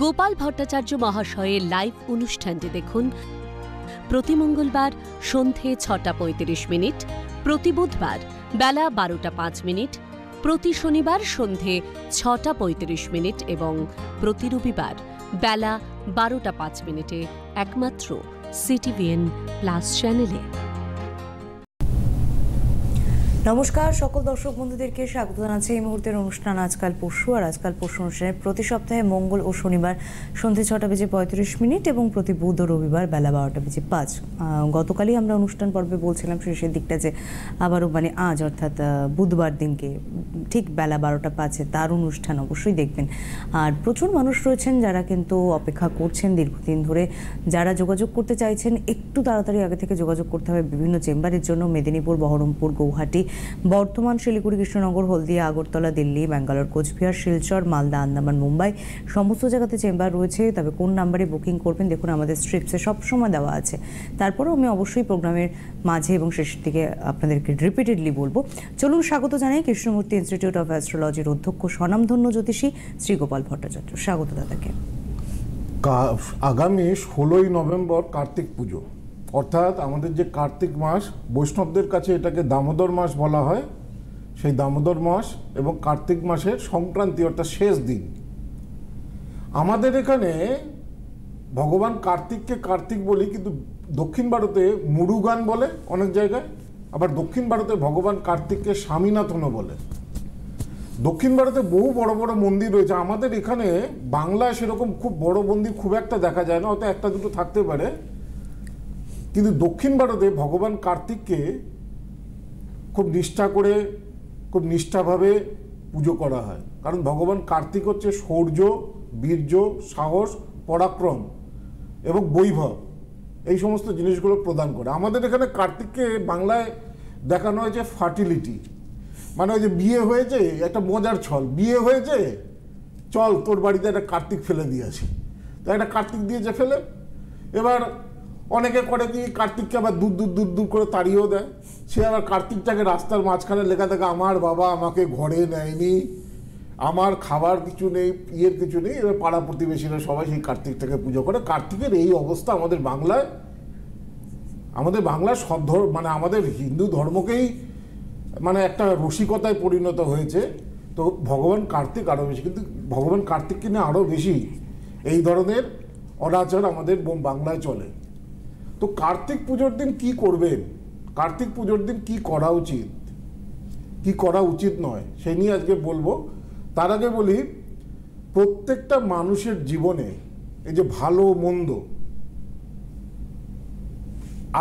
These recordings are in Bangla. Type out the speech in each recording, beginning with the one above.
গোপাল ভট্টাচার্য মহাশয়ের লাইভ অনুষ্ঠানটি দেখুন প্রতি মঙ্গলবার সন্ধে 6:35, প্রতি বুধবার বেলা 12:05, প্রতি শনিবার সন্ধে 6:35 এবং প্রতি রবিবার বেলা 12:05 একমাত্র সিটিভিএন প্লাস চ্যানেলে। নমস্কার সকল দর্শক বন্ধুদেরকে স্বাগত জানাচ্ছি এই মুহূর্তের অনুষ্ঠান আজকাল পরশু। আর আজকাল পরশু অনুষ্ঠানে প্রতি সপ্তাহে মঙ্গল ও শনিবার সন্ধ্যে 6:35 এবং প্রতি বুধ ও রবিবার বেলা 12:05। গতকালই আমরা অনুষ্ঠান পর্বে বলছিলাম শেষের দিকটা যে আবারও আজ অর্থাৎ বুধবার দিনকে ঠিক বেলা 12:05 তার অনুষ্ঠান অবশ্যই দেখবেন। আর প্রচুর মানুষ রয়েছেন যারা কিন্তু অপেক্ষা করছেন দীর্ঘদিন ধরে, যারা যোগাযোগ করতে চাইছেন একটু তাড়াতাড়ি আগে থেকে যোগাযোগ করতে হবে বিভিন্ন চেম্বারের জন্য। মেদিনীপুর, বহরমপুর, গৌহাটি, বর্ধমান, শিলিগুড়ি, কৃষ্ণনগর, হলদিয়া, আগরতলা, দিল্লি, ব্যাঙ্গালোর, কোচবিহার, শিলচর, মালদা, আন্দামান, মুম্বাই সমস্ত জায়গাতে চেম্বার রয়েছে। তবে কোন নাম্বারে বুকিং করবেন দেখুন আমাদের স্ট্রিপসে সবসময় দেওয়া আছে। তারপরেও আমি অবশ্যই প্রোগ্রামের মাঝে এবং শেষের দিকে আপনাদেরকে রিপিটেডলি বলবো। চলুন স্বাগত জানাই কৃষ্ণমূর্তি ইনস্টিটিউট অফ অ্যাস্ট্রোলজির অধ্যক্ষ স্বনামধন্য জ্যোতিষী শ্রী গোপাল ভট্টাচার্য। স্বাগত দাদাকে। আগামী 16ই নভেম্বর কার্তিক পুজো, অর্থাৎ আমাদের যে কার্তিক মাস, বৈষ্ণবদের কাছে এটাকে দামোদর মাস বলা হয়। সেই দামোদর মাস এবং কার্তিক মাসের সংক্রান্তি অর্থাৎ শেষ দিন। আমাদের এখানে ভগবান কার্তিককে কার্তিক বলি, কিন্তু দক্ষিণ ভারতে মুরুগান বলে অনেক জায়গায়, আবার দক্ষিণ ভারতে ভগবান কার্তিককে স্বামীনাথনও বলে। দক্ষিণ ভারতে বহু বড় বড় মন্দির রয়েছে। আমাদের এখানে বাংলায় সেরকম খুব বড় মন্দির খুব একটা দেখা যায় না, হয়তো একটা দুটো থাকতে পারে। কিন্তু দক্ষিণ ভারতে ভগবান কার্তিককে খুব নিষ্ঠা করে, খুব নিষ্ঠাভাবে পুজো করা হয়। কারণ ভগবান কার্তিক হচ্ছে শৌর্য, বীর্য, সাহস, পরাক্রম এবং বৈভব, এই সমস্ত জিনিসগুলো প্রদান করে। আমাদের এখানে কার্তিককে বাংলায় দেখানো হয়েছে ফার্টিলিটি, মানে ওই যে বিয়ে হয়েছে, একটা মজার ছল, বিয়ে হয়েছে চল তোর বাড়িতে একটা কার্তিক ফেলে দিয়েছি, তো একটা কার্তিক দিয়েছে ফেলে। এবার অনেকে করে কি কার্তিককে আবার দূর দূর দূর দূর করে তাড়িয়েও দেয়। সে আবার কার্তিকটাকে রাস্তার মাঝখানে লেখা থাকে আমার বাবা আমাকে ঘরে নেয়নি, আমার খাবার কিছু নেই, ইয়ের কিছু নেই। এবার পাড়া প্রতিবেশীরা সবাই সেই কার্তিকটাকে পুজো করে। কার্তিকের এই অবস্থা আমাদের বাংলায় সব মানে আমাদের হিন্দু ধর্মকেই একটা রসিকতায় পরিণত হয়েছে। তো ভগবান কার্তিক আরও বেশি, কিন্তু ভগবান কার্তিককে নিয়ে আরও বেশি এই ধরনের অনাচার আমাদের বাংলায় চলে। তো কার্তিক পুজোর দিন কি করবেন, কার্তিক পুজোর দিন কি করা উচিত, কি করা উচিত নয়, সেই নিয়ে আজকে বলবো। তার আগে বলি, প্রত্যেকটা মানুষের জীবনে এই যে ভালো মন্দ,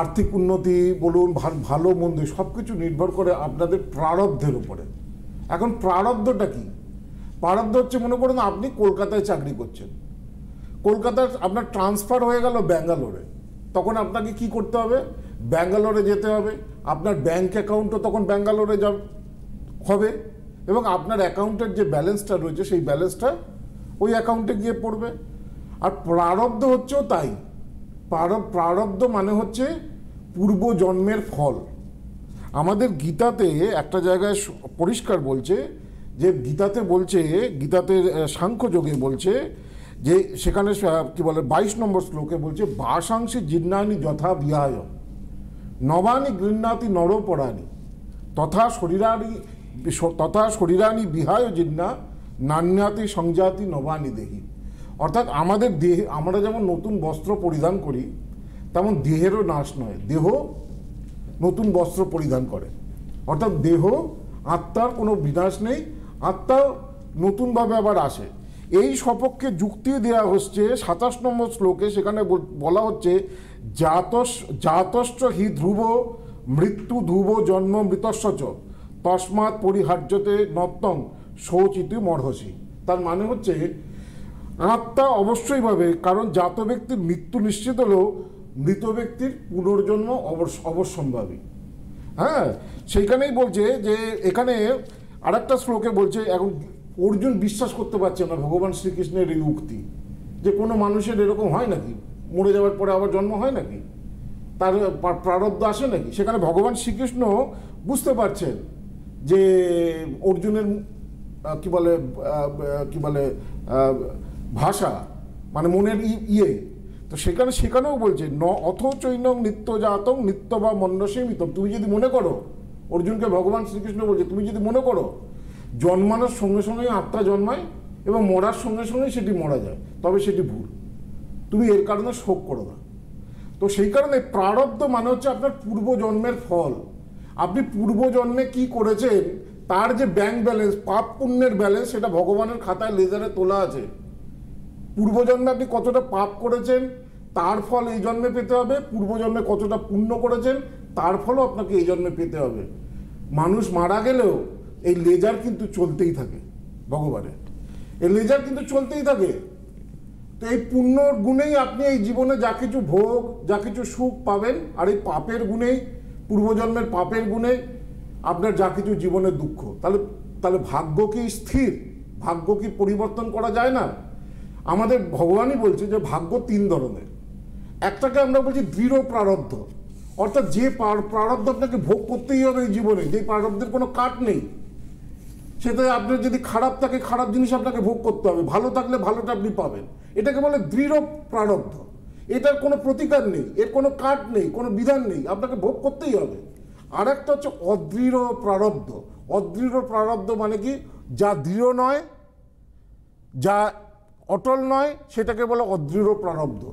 আর্থিক উন্নতি বলুন, ভালো মন্দ সব কিছু নির্ভর করে আপনাদের প্রারব্ধের উপরে। এখন প্রারব্ধটা কি? প্রারব্ধ হচ্ছে, মনে করুন আপনি কলকাতায় চাকরি করছেন, কলকাতার আপনার ট্রান্সফার হয়ে গেল ব্যাঙ্গালোরে, তখন আপনাকে কি করতে হবে? ব্যাঙ্গালোরে যেতে হবে। আপনার ব্যাঙ্ক অ্যাকাউন্টও তখন ব্যাঙ্গালোরে হবে এবং আপনার অ্যাকাউন্টের যে ব্যালেন্সটা রয়েছে সেই ব্যালেন্সটা ওই অ্যাকাউন্টে গিয়ে পড়বে। আর প্রারব্ধ হচ্ছেও তাই। প্রারব্ধ মানে হচ্ছে পূর্বজন্মের ফল। আমাদের গীতাতে একটা জায়গায় পরিষ্কার বলছে, যে গীতাতে সাংখ্যযোগে বলছে যে সেখানে কি বলে 22 নম্বর শ্লোকে বলছে, বাসাংশি জিন্নানি যথা বিহায় নবানি গৃহ্ণাতি নরপরাণী তথা শরীরানি বিহায় জিন্না নান্যাতি সংজাতি নবানি দেহি। অর্থাৎ আমাদের দেহে, আমরা যেমন নতুন বস্ত্র পরিধান করি, তেমন দেহেরও নাশ নয়, দেহ নতুন বস্ত্র পরিধান করে। অর্থাৎ দেহ, আত্মার কোনো বিনাশ নেই, আত্মা নতুনভাবে আবার আসে। এই সপক্ষে যুক্তি দেওয়া হচ্ছে 27 নম্বর শ্লোকে। সেখানে বলা হচ্ছে, জাতশ্চ হি ধ্রুব মৃত্যু ধ্রুব জন্ম মৃতস্য চ তস্মাৎ পরিহার্যতে নত্যং শৌচিতি মর্হসি। তার মানে হচ্ছে আত্মা অবশ্যই ভাবে, কারণ জাত ব্যক্তির মৃত্যু নিশ্চিত হলেও মৃত ব্যক্তির পুনর্জন্ম অবশ্যম্ভাবী। হ্যাঁ, সেইখানেই বলছে যে এখানে আরেকটা শ্লোকে বলছে, এখন অর্জুন বিশ্বাস করতে পারছে না ভগবান শ্রীকৃষ্ণের এই উক্তি, যে কোনো মানুষের এরকম হয় নাকি, মরে যাওয়ার পরে আবার জন্ম হয় নাকি, তার প্রারব্ধ আসে নাকি। সেখানে ভগবান শ্রীকৃষ্ণ বুঝতে পারছেন যে অর্জুনের কি বলে ভাষা মানে মনের ইয়ে। তো সেখানেও বলছে অথ চৈনং নিত্য জাতং নিত্য বা মন্যসীমিত। তুমি যদি মনে করো, অর্জুনকে ভগবান শ্রীকৃষ্ণ বলছে, তুমি যদি মনে করো জন্মানোর সঙ্গে সঙ্গেই আত্মা জন্মায় এবং মরার সঙ্গে সঙ্গেই সেটি মারা যায়, তবে সেটি ভুল। তুমি এর কারণে শোক করো না। তো সেই কারণে প্রারব্ধ মানে হচ্ছে আপনার পূর্বজন্মের ফল। আপনি পূর্বজন্মে কি করেছেন তার যে ব্যাংক ব্যালেন্স, পাপ পুণ্যের ব্যালেন্স, সেটা ভগবানের খাতায় লেজারে তোলা আছে। পূর্বজন্মে আপনি কতটা পাপ করেছেন তার ফল এই জন্মে পেতে হবে, পূর্বজন্মে কতটা পুণ্য করেছেন তার ফলও আপনাকে এই জন্মে পেতে হবে। মানুষ মারা গেলেও এই লেজার কিন্তু চলতেই থাকে ভগবানের, এই লেজার কিন্তু চলতেই থাকে। তো এই পুণ্যর গুণেই আপনি এই জীবনে যা কিছু ভোগ, যা কিছু সুখ পাবেন, আর এই পাপের গুণেই, পূর্বজন্মের পাপের গুণে আপনার যা কিছু জীবনের দুঃখ। তাহলে ভাগ্য কি স্থির? ভাগ্য কি পরিবর্তন করা যায় না? আমাদের ভগবানই বলছে যে ভাগ্য 3 ধরনের। একটাকে আমরা বলছি দৃঢ় প্রারব্ধ, অর্থাৎ যে প্রারব্ধ আপনাকে ভোগ করতেই হবে এই জীবনে, যে প্রারব্ধের কোনো কাট নেই। সেটা আপনার যদি খারাপ থাকে খারাপ জিনিস আপনাকে ভোগ করতে হবে, ভালো থাকলে ভালোটা আপনি পাবেন। এটাকে বলে দৃঢ় প্রারব্ধ। এটার কোনো প্রতিকার নেই, এর কোনো কাট নেই, কোনো বিধান নেই, আপনাকে ভোগ করতেই হবে। আর একটা হচ্ছে অদৃঢ় প্রারব্ধ। অদৃঢ় প্রারব্ধ মানে কি? যা দৃঢ় নয়, যা অটল নয়, সেটাকে বলে অদৃঢ় প্রারব্ধ।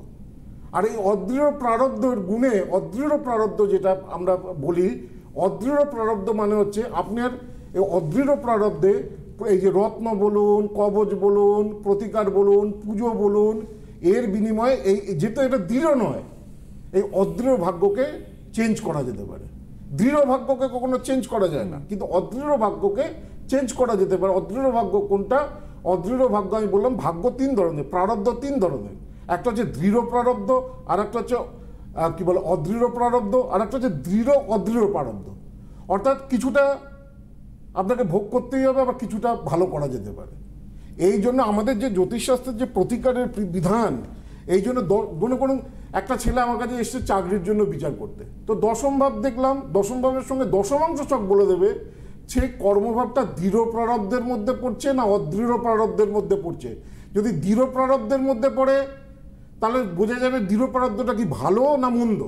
আর এই অদৃঢ় প্রারব্ধের গুণে, অদৃঢ় প্রারব্ধ যেটা আমরা বলি, অদৃঢ় প্রারব্ধ মানে হচ্ছে আপনার এই অদৃঢ় প্রারব্ধে এই যে রত্ন বলুন, কবচ বলুন, প্রতিকার বলুন, পুজো বলুন, এর বিনিময়ে এই যেহেতু এটা দৃঢ় নয়, এই অদৃঢ় ভাগ্যকে চেঞ্জ করা যেতে পারে। দৃঢ় ভাগ্যকে কখনো চেঞ্জ করা যায় না, কিন্তু অদৃঢ় ভাগ্যকে চেঞ্জ করা যেতে পারে। অদৃঢ় ভাগ্য কোনটা? অদৃঢ় ভাগ্য আমি বললাম ভাগ্য 3 ধরনের, প্রারব্ধ 3 ধরনের। একটা হচ্ছে দৃঢ় প্রারব্ধ, আর একটা হচ্ছে কি বলে অদৃঢ় প্রারব্ধ, আর একটা হচ্ছে দৃঢ় অদৃঢ় প্রারব্ধ। অর্থাৎ কিছুটা আপনাকে ভোগ করতেই হবে, আবার কিছুটা ভালো করা যেতে পারে। এই জন্য আমাদের যে জ্যোতিষশাস্ত্রের যে প্রতিকারের বিধান, এই জন্য মনে করুন একটা ছেলে আমার কাছে এসছে চাকরির জন্য বিচার করতে, তো দশম ভাব দেখলাম, দশম ভাবের সঙ্গে দশমাংশ চক বলে দেবে সে কর্মভাবটা দৃঢ় প্রারব্ধের মধ্যে পড়ছে না অদৃঢ় প্রারব্ধের মধ্যে পড়ছে। যদি দৃঢ় প্রারব্ধের মধ্যে পড়ে তাহলে বোঝা যাবে দৃঢ় প্রারব্ধটা কি ভালো না মন্দ।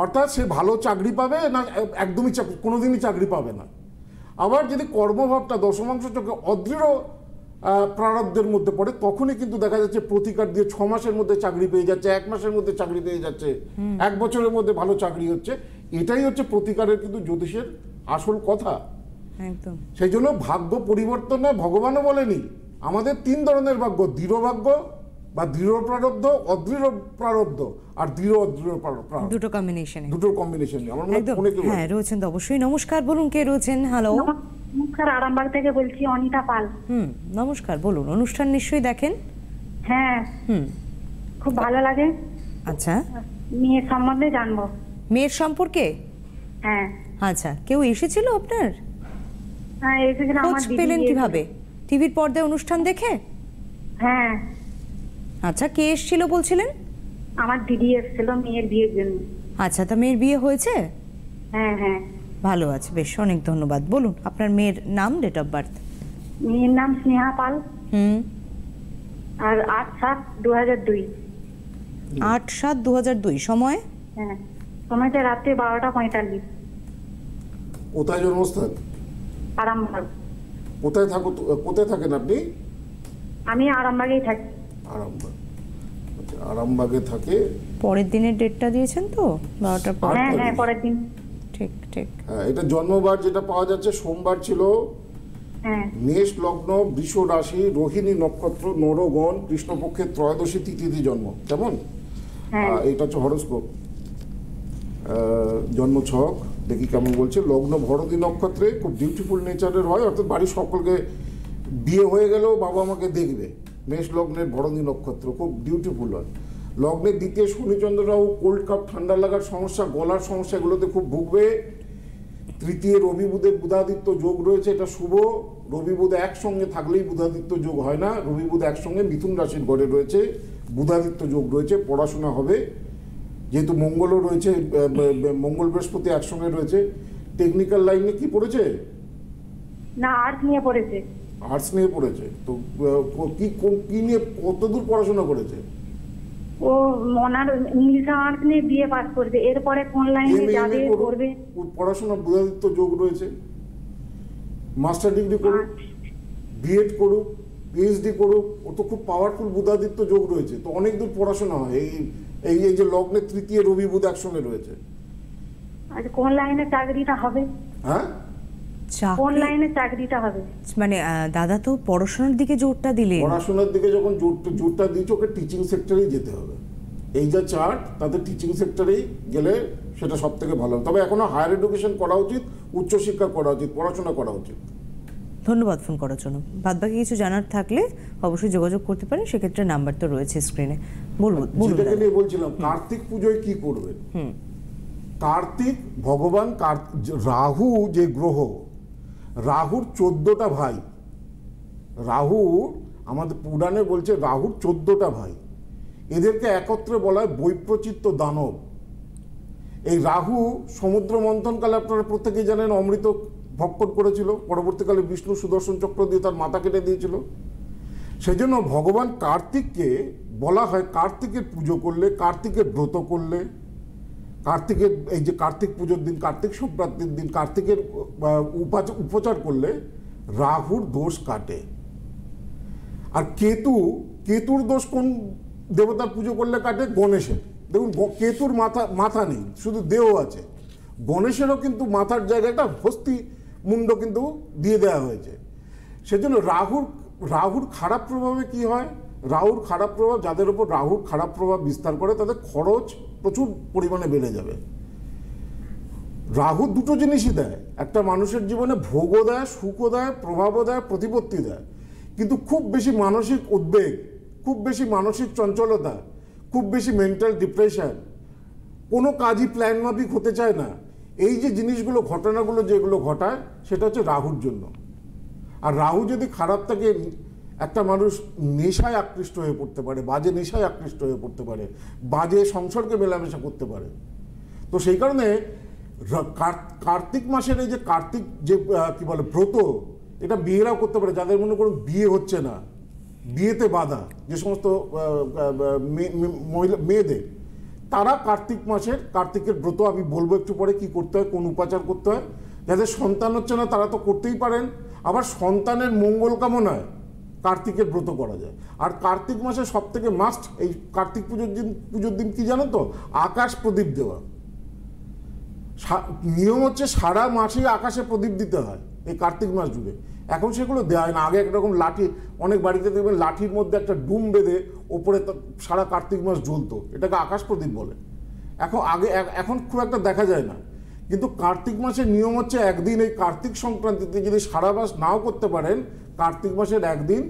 অর্থাৎ সে ভালো চাকরি পাবে না একদমই কোনোদিনই চাকরি পাবে না। আবার যদি কর্মভাবটা দশমাংশ চোখে অদৃঢ় প্রারব্ধের মধ্যে পড়ে, তখনই কিন্তু দেখা যাচ্ছে প্রতিকার দিয়ে 6 মাসের মধ্যে চাকরি পেয়ে যাচ্ছে, 1 মাসের মধ্যে চাকরি পেয়ে যাচ্ছে, 1 বছরের মধ্যে ভালো চাকরি হচ্ছে। এটাই হচ্ছে প্রতিকারের কিন্তু জ্যোতিষের আসল কথা। একদম। সেই জন্য ভাগ্য পরিবর্তন না, ভগবানও বলেনি। আমাদের 3 ধরনের ভাগ্য, দৃঢ় ভাগ্য বা দৃঢ় প্রারব্ধ, অদৃঢ় প্রারব্ধ আর দৃঢ় অদৃঢ় প্রারব্ধ, দুটো কম্বিনেশন। আমার মনে হয় ফোনে কেউ হ্যাঁ রয়েছেন তো অবশ্যই। নমস্কার, বলুন কে রয়েছেন? হ্যালো, নমস্কার, আরামবাগ থেকে বলছি অনিতা পাল। নমস্কার, বলুন। অনুষ্ঠান নিশ্চয়ই দেখেন? হ্যাঁ, খুব ভালো লাগে। আচ্ছা, মেয়ের সম্বন্ধে জানবো। মেয়ের সম্পর্কে? হ্যাঁ। আচ্ছা, কেউ এসেছিল আপনার? হ্যাঁ, এসেছিল। খোঁজ আমার দিদি পেলেন কিভাবে? টিভির পর্দায় অনুষ্ঠান দেখে? হ্যাঁ। আচ্ছা, কে এসেছিল বলছিলেন? আমার দিদি এসেছিল মেয়ের বিয়ের জন্য। আচ্ছা, তা মেয়ের বিয়ে হয়েছে? হ্যাঁ হ্যাঁ। ভালো আছে, বেশ, অনেক ধন্যবাদ। বলুন আপনার মেয়ের নাম, ডেট অফ বার্থ। মেয়ের নাম স্নেহা পাল। আর 8/7/2002। 8/7/2002। সময়? হ্যাঁ, সময়টা রাত্রে 12:45। কোথায় জন্মস্থান? আরামবাগ। কোথায় থাকেন আপনি? আমি আরামবাগেই থাকি। আরামবাগ। আচ্ছা, আরামবাগে থাকে। পরের দিনের ডেটটা দিয়েছেন তো? 12টার পর? হ্যাঁ হ্যাঁ, পরের দিন। ঠিক ঠিক। হ্যাঁ, এটা জন্মবার যেটা পাওয়া যাচ্ছে সোমবার ছিল। হ্যাঁ। মেষ লগ্ন, বৃষ রাশি, রোহিণী নক্ষত্র, নরগণ, কৃষ্ণপক্ষের ত্রয়োদশী তিথিতে জন্ম। কেমন? এটা হচ্ছে হরোস্কোপ, জন্ম ছক। দেখি কেমন বলছে। লগ্ন ভরতী নক্ষত্রে, খুব বিউটিফুল নেচারের হয়, অর্থাৎ বাড়ির সকলকে বিয়ে হয়ে গেলেও বাবা আমাকে দেখবে। মেষ লগ্নের ভরতী নক্ষত্র খুব বিউটিফুল হয়। লগ্নের দ্বিতীয় শনিচন্দ্ররাও কোল্ড কাপ, ঠান্ডা লাগার সমস্যা, গলার সমস্যা, এগুলোতে খুব ভুগবে। তৃতীয় রবি বুধের বুধাদিত্য যোগ রয়েছে, এটা শুভ। রবি বুধ একসঙ্গে থাকলেই বুধাদিত্য যোগ হয় না। রবি বুধ একসঙ্গে মিথুন রাশির ঘরে রয়েছে, বুধাদিত্য যোগ রয়েছে, পড়াশোনা হবে। যেহেতু মঙ্গলও রয়েছে, মঙ্গল বৃহস্পতি একসঙ্গে রয়েছে। টেকনিক্যাল লাইনে কি পড়েছে? না, আর্ট নিয়ে পড়েছে। আর্টস নিয়ে পড়েছে তো কি নিয়ে কতদূর পড়াশোনা করেছে? ও ওনার ইংলিশ আর্টস নিয়ে বিয়ে পাস করবে, এরপরে কোন লাইনে যাবে করবে। পড়াশোনা বুধাদিত্য যোগ রয়েছে, মাস্টার ডিগ্রি করুক, বিএড করুক, পিএইচডি করুক, ও তো খুব পাওয়ারফুল বুধাদিত্য যোগ রয়েছে, তো অনেক দূর পড়াশোনা হয়। এই যে লগ্নে তৃতীয় রবি বুধ একসঙ্গে রয়েছে। আচ্ছা কোন লাইনে চাকরিটা হবে? হ্যাঁ কোন লাইনে চাকরিটা হবে? মানে দাদা তো পড়াশোনার দিকে জোরটা দিলেন। পড়াশোনার দিকে যখন জোরটা দিয়েছে, ওকে টিচিং সেক্টরেই যেতে হবে। এই যা চার্ট, তাতে টিচিং সেক্টরেই গেলে সেটা সব থেকে ভালো হবে। তবে এখনো হায়ার এডুকেশন করা উচিত, উচ্চশিক্ষা করা উচিত, পড়াশোনা করা উচিত। ধন্যবাদ ফোন করার জন্য। বাদবাকি কিছু জানার থাকলে অবশ্যই যোগাযোগ করতে পারেন, সেক্ষেত্রে নাম্বার তো রয়েছে স্ক্রিনে। বলুন। যেটাকে নিয়ে বলছিলাম, কার্তিক পুজোয় কি করবেন। কার্তিক ভগবান রাহু যে গ্রহ, রাহুর 14টা ভাই। রাহু আমাদের পুরাণে বলছে রাহুর 14টা ভাই, এদেরকে একত্রে বলা হয় বৈপ্রচিত্ত দানব। এই রাহু সমুদ্র মন্থনকালে আপনারা প্রত্যেকেই জানেন অমৃত ভক্ষণ করেছিল, পরবর্তীকালে বিষ্ণু সুদর্শন চক্র দিয়ে তার মাথা কেটে দিয়েছিল। সেই জন্য ভগবান কার্তিককে বলা হয়, কার্তিকের পুজো করলে, কার্তিকের ব্রত করলে, কার্তিকের এই যে কার্তিক পুজোর দিন, কার্তিক সংক্রান্তির দিন কার্তিকের উপচার করলে রাহুর দোষ কাটে। আর কেতুর দোষ কোন দেবতার পুজো করলে কাটে? গণেশের। দেখুন কেতুর মাথা নেই, শুধু দেহ আছে। গণেশেরও কিন্তু মাথার জায়গায় একটা হস্তি মুন্ড কিন্তু দিয়ে দেওয়া হয়েছে। সেজন্য রাহুর খারাপ প্রভাবে কি হয়? রাহুর খারাপ প্রভাব, যাদের উপর রাহুর খারাপ প্রভাব বিস্তার করে তাদের খরচ প্রচুর পরিমাণে বেড়ে যাবে। রাহু দুটো জিনিসই দেয়, একটা মানুষের জীবনে ভোগও দেয়, সুখও দেয়, প্রভাবও দেয়, প্রতিপত্তি দেয়। কিন্তু খুব বেশি মানসিক উদ্বেগ, খুব বেশি মানসিক চঞ্চলতা, খুব বেশি মেন্টাল ডিপ্রেশন, কোনো কাজই প্ল্যান মাফিক হতে চায় না, এই যে জিনিসগুলো, ঘটনাগুলো যেগুলো ঘটায়, সেটা হচ্ছে রাহুর জন্য। আর রাহু যদি খারাপ থাকে, একটা মানুষ নেশায় আকৃষ্ট হয়ে পড়তে পারে, বাজে নেশায় আকৃষ্ট হয়ে পড়তে পারে, বাজে সংসর্গে মেলামেশা করতে পারে। তো সেই কারণে কার্তিক মাসের এই যে কার্তিক যে কি বলে ব্রত, এটা বিয়েরাও করতে পারে, যাদের মনে করুন বিয়ে হচ্ছে না, বিয়েতে বাধা, যে সমস্ত মেয়েদের, তারা কার্তিক মাসের কার্তিকের ব্রত, আমি বলবো একটু পরে কি করতে হয়, কোন উপাচার করতে হয়। যাদের সন্তান হচ্ছে না তারা তো করতেই পারেন। আবার সন্তানের মঙ্গল কামনায় কার্তিকের ব্রত করা যায়। আর কার্তিক মাসে সব থেকে মাস্ট এই কার্তিক পুজোর দিন কি জানো তো? আকাশ প্রদীপ দেওয়া। নিয়ম হচ্ছে সারা মাসেই আকাশে প্রদীপ দিতে হয় এই কার্তিক মাস জুড়ে। এখন সেগুলো দেওয়া হয় না। আগে একরকম লাঠি, অনেক বাড়িতে দেখবেন লাঠির মধ্যে একটা ডুম বেঁধে ওপরে সারা কার্তিক মাস জ্বলতো, এটাকে আকাশ প্রদীপ বলে। এখন খুব একটা দেখা যায় না। কিন্তু কার্তিক মাসের নিয়ম হচ্ছে একদিন, এই কার্তিক সংক্রান্তিতে যদি সারা মাস নাও করতে পারেন, কার্তিক মাসের একদিন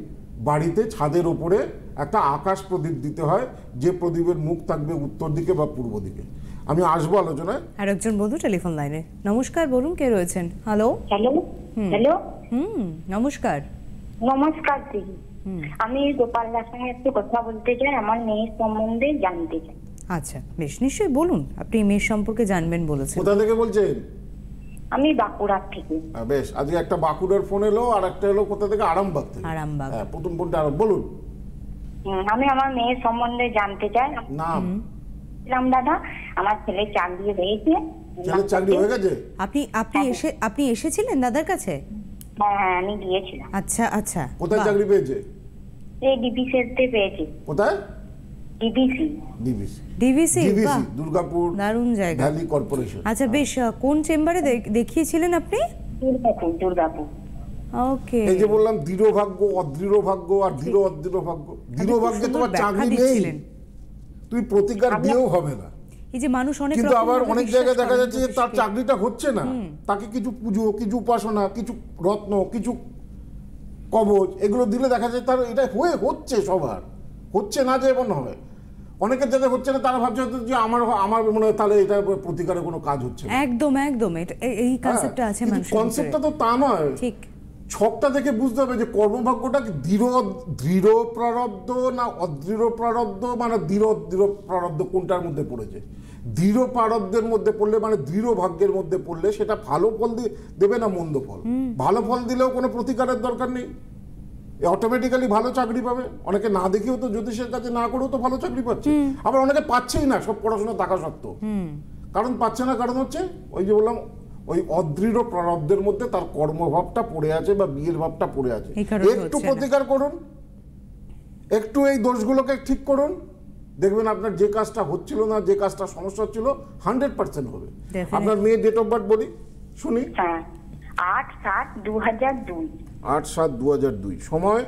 বাড়িতে ছাদের ওপরে একটা আকাশ প্রদীপ দিতে হয়, যে প্রদীপের মুখ থাকবে উত্তর দিকে বা পূর্ব দিকে। আমি আসবো আলোচনায়। আর একজন বন্ধু টেলিফোন লাইনে। নমস্কার, বলুন কে রয়েছেন? হ্যালো। হ্যালো। নমস্কার। নমস্কার দিদি, আমি গোপালদার সঙ্গে একটু কথা বলতে চাই, আমার মেয়ের সম্বন্ধে জানতে চাই। আচ্ছা বেশ, নিশ্চয়ই বলুন। আপনি মেয়ের সম্পর্কে জানবেন বলেছেন। কোথা থেকে বলছেন? আমি বাঁকুড়ার থেকে। বেশ, আজকে একটা বাঁকুড়ার ফোন এলো, আর একটা এলো কোথা থেকে? আরামবাগ থেকে। আরামবাগ। হ্যাঁ, প্রথম ফোনটা বলুন। আমি আমার মেয়ের সম্বন্ধে জানতে চাই। নাম? দাদা, আমার ছেলে চাকরি হয়েছে। ছেলের চাকরি হয়ে গেছে? আপনি এসেছিলেন দাদার কাছে? হ্যাঁ, আমি গিয়েছিলাম। আচ্ছা আচ্ছা। কোথায় চাকরি পেয়েছে? এই ডিবিসিতে পেয়েছি। কোথায়? ডিভিসি। বাহ, দুর্গাপুর, দারুণ জায়গা, ভ্যালি কর্পোরেশন। আচ্ছা বেশ, কোন চেম্বারে দেখিয়েছিলেন আপনি? দুর্গাপুর। ওকে। এই যে বললাম দৃঢ় ভাগ্য, অদৃঢ় ভাগ্য, আর দৃঢ় অদৃঢ় ভাগ্য। দৃঢ় ভাগ্যে তোমার চাকরি নেই, তুমি প্রতিকার দিয়েও হবে না। এই যে মানুষ অনেক, কিন্তু আবার অনেক জায়গায় দেখা যাচ্ছে যে তার চাকরিটা হচ্ছে না, তাকে কিছু পুজো, কিছু উপাসনা, কিছু রত্ন, কিছু কবচ, এগুলো দিলে দেখা যায় তার এটা হচ্ছে। সবার হচ্ছে না যে এমন হবে। অনেকের যাদের হচ্ছে না তারা ভাবছে যে আমার মনে হয় তাহলে এটা প্রতিকারের কোনো কাজ হচ্ছে না। একদম এই কনসেপ্টটা আছে মানুষের। কনসেপ্টটা তো তা নয়। ঠিক। ছকটা দেখে বুঝতে হবে যে কর্মভাগ্যটা দৃঢ় প্রারব্ধ না অদৃঢ় প্রারব্ধ, মানে দৃঢ় প্রারব্ধ কোনটার মধ্যে পড়েছে। দৃঢ় প্রারব্ধের মধ্যে পড়লে, মানে দৃঢ় ভাগ্যের মধ্যে পড়লে, সেটা ভালো ফল দেবে না মন্দ ফল। ভালো ফল দিলেও কোনো প্রতিকারের দরকার নেই, অটোমেটিক্যালি ভালো চাকরি পাবে। অনেকে না দেখেও তো জ্যোতিষের কাছে না করেও তো ভালো চাকরি পাচ্ছে, আবার অনেকে পাচ্ছেই না সব পড়াশোনা থাকা সত্ত্বেও। কারণ পাচ্ছে না, কারণ হচ্ছে ওই যে বললাম, ওই অদৃঢ় প্রারব্ধের মধ্যে তার কর্মভাবটা পড়ে আছে বা বিয়ের ভাবটা পড়ে আছে। একটু প্রতিকার করুন, একটু এই দোষগুলোকে ঠিক করুন, দেখবেন আপনার যে কাজটা হচ্ছিল না, যে কাজটা সমস্যা হচ্ছিল 100% হবে। আপনার মেয়ের ডেট অফ বার্থ বলি শুনি। 8/7/2002। 8/7/2002। সময়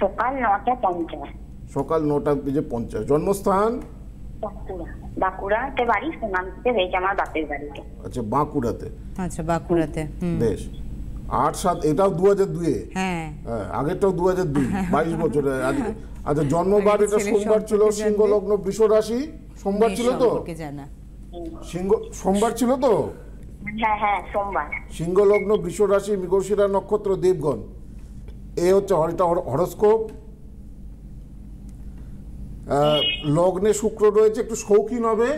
সকাল 9:50। সকাল 9:50। জন্মস্থান বাঁকুড়াতে বাড়ি, সোনামতে হয়েছে আমার বাপের বাড়িতে। আচ্ছা, বাঁকুড়াতে। আচ্ছা, বাঁকুড়াতে। বেশ। 8/7, এটাও 2002। হ্যাঁ, আগেরটাও 2002, 22 বছরে। আচ্ছা, জন্মবার এটা সোমবার ছিল, সিংহ লগ্ন, বৃষ রাশি, সোমবার ছিল তো? সিংহ সোমবার ছিল তো? হ্যাঁ হ্যাঁ, সোমবার। সিংহ লগ্ন, বৃষ রাশি, মৃগশিরা নক্ষত্র, দেবগণ। এ হচ্ছে হরস্কোপ। লগ্নে শুক্র রয়েছে, একটু শৌখিন হবে,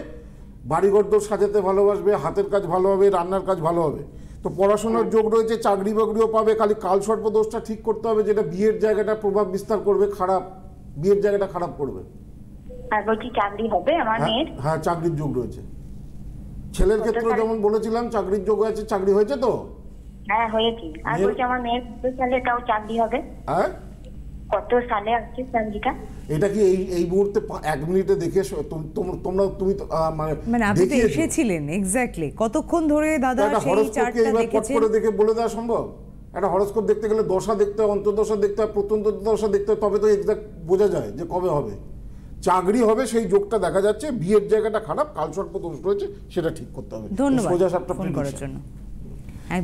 বাড়িঘর সাজাতে ভালোবাসবে, হাতের কাজ ভালো হবে, রান্নার কাজ ভালো হবে। তো পড়াশোনার যোগ রয়েছে, চাকরি বাকরিও পাবে। খালি কালসর্প দোষটা ঠিক করতে হবে, যেটা বিয়ের জায়গাটা প্রভাব বিস্তার করবে, খারাপ বিয়ের জায়গাটা খারাপ করবে। আর বলছি চাকরি হবে আমার মেয়ের? হ্যাঁ, চাকরির যোগ রয়েছে। ছেলের ক্ষেত্রে যেমন বলেছিলাম চাকরির যোগ আছে, চাকরি হয়েছে তো? হ্যাঁ, হয়েছে। আর বলছি আমার মেয়ের কত সালে তাও চাকরি হবে? হ্যাঁ, কত সালে আছে চাকরিটা? এটা কি এই মুহূর্তে 1 মিনিটে দেখে তুমি মানে আপনি তো এসেছিলেন এক্স্যাক্টলি কতক্ষণ ধরে দাদা সেই চার্টটা দেখেছেন? করে দেখে বলে দেওয়া সম্ভব? একটা হরোস্কোপ দেখতে গেলে দশা দেখতে হয়, অন্তর্দশা দেখতে হয়, প্রত্যন্তদশা দেখতে হয়, তবে তো এক্স্যাক্ট বোঝা যায় যে কবে হবে চাকরি হবে। সেই যোগটা দেখা যাচ্ছে। বিয়ের জায়গাটা খারাপ, কালসর্প দোষ রয়েছে, সেটা ঠিক করতে হবে। ধন্যবাদ ফোন করার জন্য।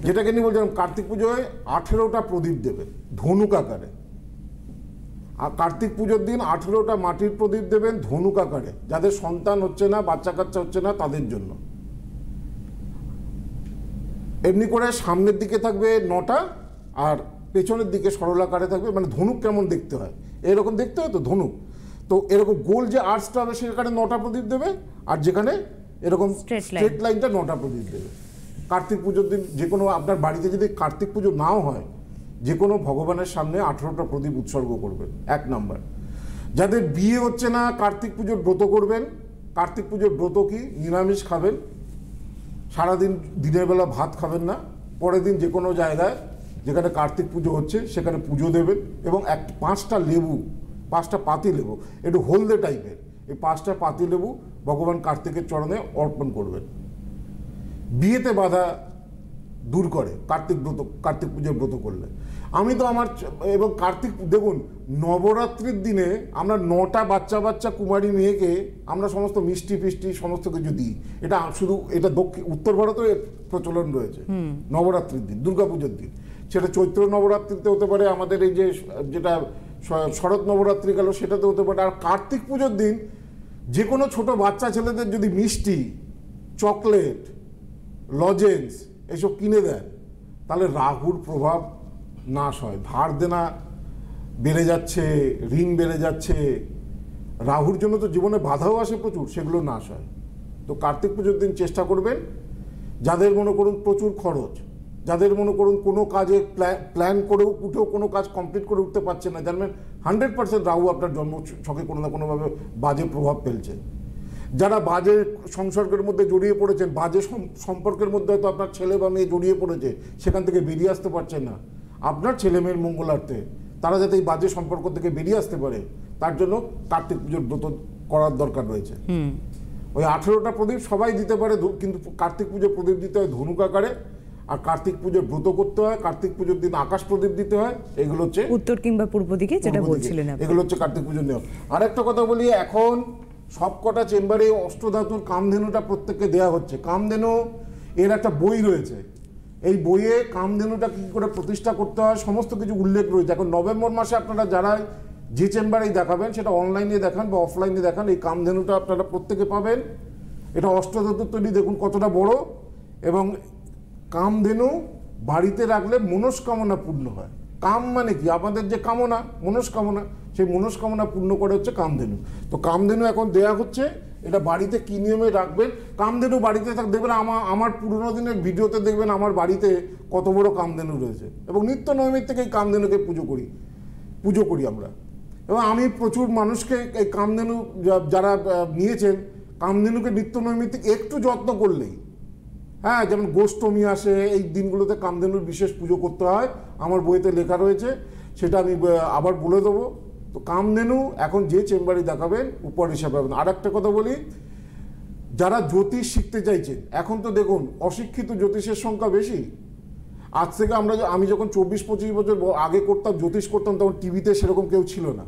যেটাকে নিয়ে বলছিলাম, কার্তিক পুজোয় 18টা প্রদীপ দেবেন ধনুক আকারে। আর কার্তিক পুজোর দিন 18টা মাটির প্রদীপ দেবেন ধনুক আকারে, যাদের সন্তান হচ্ছে না, বাচ্চা কাচ্চা হচ্ছে না, তাদের জন্য। এমনি করে সামনের দিকে থাকবে 9টা, আর পেছনের দিকে সরলাকারে থাকবে। মানে ধনুক কেমন দেখতে হয়, এরকম দেখতে হয় তো ধনুক। তো এরকম গোল যে আর্চটা হবে সেখানে 9টা প্রদীপ দেবে, আর যেখানে এরকম স্ট্রেট লাইনটা 9টা প্রদীপ দেবে। কার্তিক পুজোর দিন যে কোনো আপনার বাড়িতে যদি কার্তিক পুজো নাও হয়, যে কোনো ভগবানের সামনে 18টা প্রদীপ উৎসর্গ করবেন। 1 নাম্বার। যাদের বিয়ে হচ্ছে না, কার্তিক পুজোর ব্রত করবেন। কার্তিক পুজোর ব্রত কি? নিরামিষ খাবেন, সারাদিন দিনের বেলা ভাত খাবেন না। পরের দিন যে কোনো জায়গায় যেখানে কার্তিক পুজো হচ্ছে সেখানে পুজো দেবেন, এবং 5টা লেবু, 5টা পাতি লেবু, একটু হলদে টাইপের, এই 5টা পাতি লেবু ভগবান কার্তিকের চরণে অর্পণ করবেন। বিয়েতে বাধা দূর করে কার্তিক পুজোর ব্রত করলে। আমি তো আমার এবং কার্তিক দেখুন, নবরাত্রির দিনে আমরা 9টা বাচ্চা কুমারী মেয়েকে আমরা সমস্ত মিষ্টি ফিষ্টি সমস্ত কিছু দিই। এটা শুধু এটা উত্তর ভারতেও প্রচলন রয়েছে। নবরাত্রির দিন, দুর্গাপুজোর দিন, সেটা চৈত্র নবরাত্রিতে হতে পারে, আমাদের এই যেটা শরৎ নবরাত্রি গেল সেটাতে হতে পারে। আর কার্তিক পুজোর দিন যে কোনো ছোট বাচ্চা ছেলেদের যদি মিষ্টি, চকলেট, লজেন্স এসব কিনে দেন, তাহলে রাহুর প্রভাব নাশ হয়। ধার দেনা বেড়ে যাচ্ছে, ঋণ বেড়ে যাচ্ছে, রাহুর জন্য তো জীবনে বাধাও আসে প্রচুর, সেগুলো নাশ হয়। তো কার্তিক পুজোর দিন চেষ্টা করবেন, যাদের মনে করুন প্রচুর খরচ, যাদের মনে করুন কোনো কাজে প্ল্যান করে উঠেও কোনো কাজ কমপ্লিট করে উঠতে পারছে না, জানবেন 100% রাহু আপনার জন্ম ছকে কোনো না কোনোভাবে বাজে প্রভাব ফেলছে। যারা বাজে সংসর্গের মধ্যে জড়িয়ে পড়েছেন, বাজে সম্পর্কের মধ্যে হয়তো আপনার ছেলে বা মেয়ে জড়িয়ে পড়েছে, সেখান থেকে বেরিয়ে আসতে পারছেন না, আপনার ছেলে মেয়ের মঙ্গলার্থে তারা যাতে এই বাজে সম্পর্ক থেকে বেরিয়ে আসতে পারে, তার জন্য কার্তিক পুজোর ব্রত করার দরকার রয়েছে। ওই 18টা প্রদীপ সবাই দিতে পারে, কিন্তু কার্তিক পুজোর প্রদীপ দিতে হয় ধনুক আকারে। আর কার্তিক পুজোর ব্রত করতে হয়, কার্তিক পুজোর দিন আকাশ প্রদীপ দিতে হয়। এগুলো হচ্ছে উত্তর কিংবা পূর্ব দিকে যেটা বলছিলেন, এগুলো হচ্ছে কার্তিক পুজোর নিয়ম। আরেকটা কথা বলি, এখন সবকটা চেম্বারে অষ্টধাতুর কামধেনুটা প্রত্যেককে দেওয়া হচ্ছে। কামধেনু এর একটা বই রয়েছে, এই বইয়ে কামধেনুটা কী করে প্রতিষ্ঠা করতে হয় সমস্ত কিছু উল্লেখ রয়েছে। এখন নভেম্বর মাসে আপনারা যারা যে চেম্বারেই দেখাবেন, সেটা অনলাইনে দেখান বা অফলাইনে দেখান, এই কামধেনুটা আপনারা প্রত্যেকে পাবেন। এটা অষ্টধাতুর তৈরি, দেখুন কতটা বড়। এবং কামধেনু বাড়িতে রাখলে মনস্কামনা পূর্ণ হয়। কাম মানে কি? আমাদের যে কামনা, মনস্কামনা, সেই মনস্কামনা পূর্ণ করে হচ্ছে কামধেনু। তো কামধেনু এখন দেয়া হচ্ছে, এটা বাড়িতে কী নিয়মে রাখবেন। কামধেনু বাড়িতে দেখবেন, আমার পুরোনো দিনের ভিডিওতে দেখবেন আমার বাড়িতে কত বড় কামধেনু রয়েছে, এবং নিত্য নৈমিত্তিক এই কামধেনুকে পুজো করি। পুজো করি আমরা। এবং আমি প্রচুর মানুষকে এই কামধেনু যারা নিয়েছেন, কামধেনুকে নিত্য নৈমিত্তিক একটু যত্ন করলেই, হ্যাঁ, যেমন গোষ্ঠমী আসে, এই দিনগুলোতে কামধেনুর বিশেষ পুজো করতে হয়, আমার বইতে লেখা রয়েছে, সেটা আমি আবার বলে দেবো। তো কামধেনু এখন যে চেম্বারে দেখাবেন উপর হিসাবে পাবেন। আর একটা কথা বলি, যারা জ্যোতিষ শিখতে চাইছেন, এখন তো দেখুন অশিক্ষিত জ্যোতিষের সংখ্যা বেশি। আজ থেকে আমি যখন 24-25 বছর আগে করতাম, জ্যোতিষ করতাম, তখন টিভিতে সেরকম কেউ ছিল না।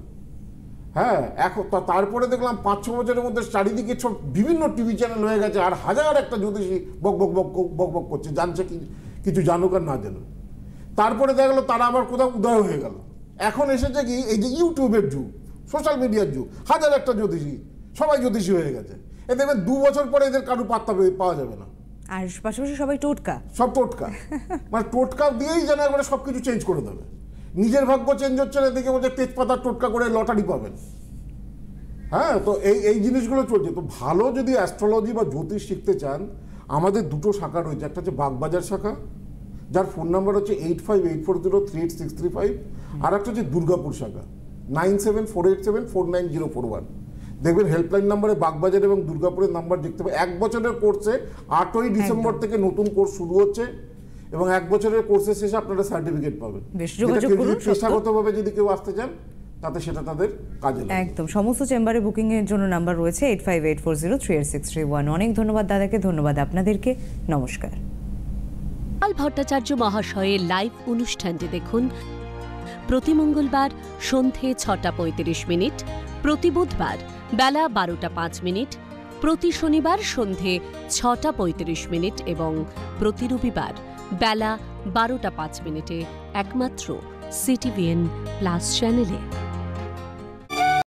হ্যাঁ, এখন তারপরে দেখলাম 5-6 বছরের মধ্যে চারিদিকে সব বিভিন্ন টিভি চ্যানেল হয়ে গেছে, আর হাজার একটা জ্যোতিষী বক বক বক বক বক করছে, জানছে কিছু জানুক আর না জানুক। তারপরে দেখা গেলো তারা আবার কোথাও উদয় হয়ে গেল। এখন এসেছে কি, এই যে ইউটিউবের যুগ, সোশ্যাল মিডিয়ার যুগ, হাজার একটা জ্যোতিষী, সবাই জ্যোতিষী হয়ে গেছে। এতে 2 বছর পরে এদের কারো পাত্তা পাওয়া যাবে না। আর পাশাপাশি সবাই টোটকা, সব টোটকা, মানে টোটকা দিয়েই যেন একবারে সব কিছু চেঞ্জ করে দেবে। নিজের ভাগ্য চেঞ্জ হচ্ছে না, এদিকে বলছে তেজপাতার টোটকা করে লটারি পাবেন। হ্যাঁ, তো এই জিনিসগুলো চলছে। তো ভালো যদি অ্যাস্ট্রোলজি বা জ্যোতিষ শিখতে চান, আমাদের 2টো শাখা রয়েছে। একটা হচ্ছে বাগবাজার শাখা, যার ফোন নাম্বার হচ্ছে 8584038635, আর একটা হচ্ছে দুর্গাপুর শাখা 9748749041। দেখবেন হেল্পলাইন নাম্বারে বাগবাজার এবং দুর্গাপুরের নাম্বার দেখতে পাবেন। 1 বছরের কোর্সে 8ই ডিসেম্বর থেকে নতুন কোর্স শুরু হচ্ছে, এবং 1 বছরের কোর্সের শেষে আপনারা সার্টিফিকেট পাবেন। পেশাগতভাবে যদি কেউ আসতে চান, তাতে সেটা তাদের কাজে লাগবে। একদম। সমস্ত চেম্বারে বুকিং এর জন্য নাম্বার রয়েছে 8584038631। অনেক ধন্যবাদ দাদাকে, ধন্যবাদ আপনাদেরকে, নমস্কার। গোপাল ভট্টাচার্য মহাশয়ের লাইভ অনুষ্ঠানটি দেখুন প্রতি মঙ্গলবার সন্ধে 6:35, প্রতি বুধবার বেলা 12:05, প্রতি শনিবার সন্ধে 6:35 এবং প্রতি রবিবার বেলা 12:05 একমাত্র CTVN+ চ্যানেলে।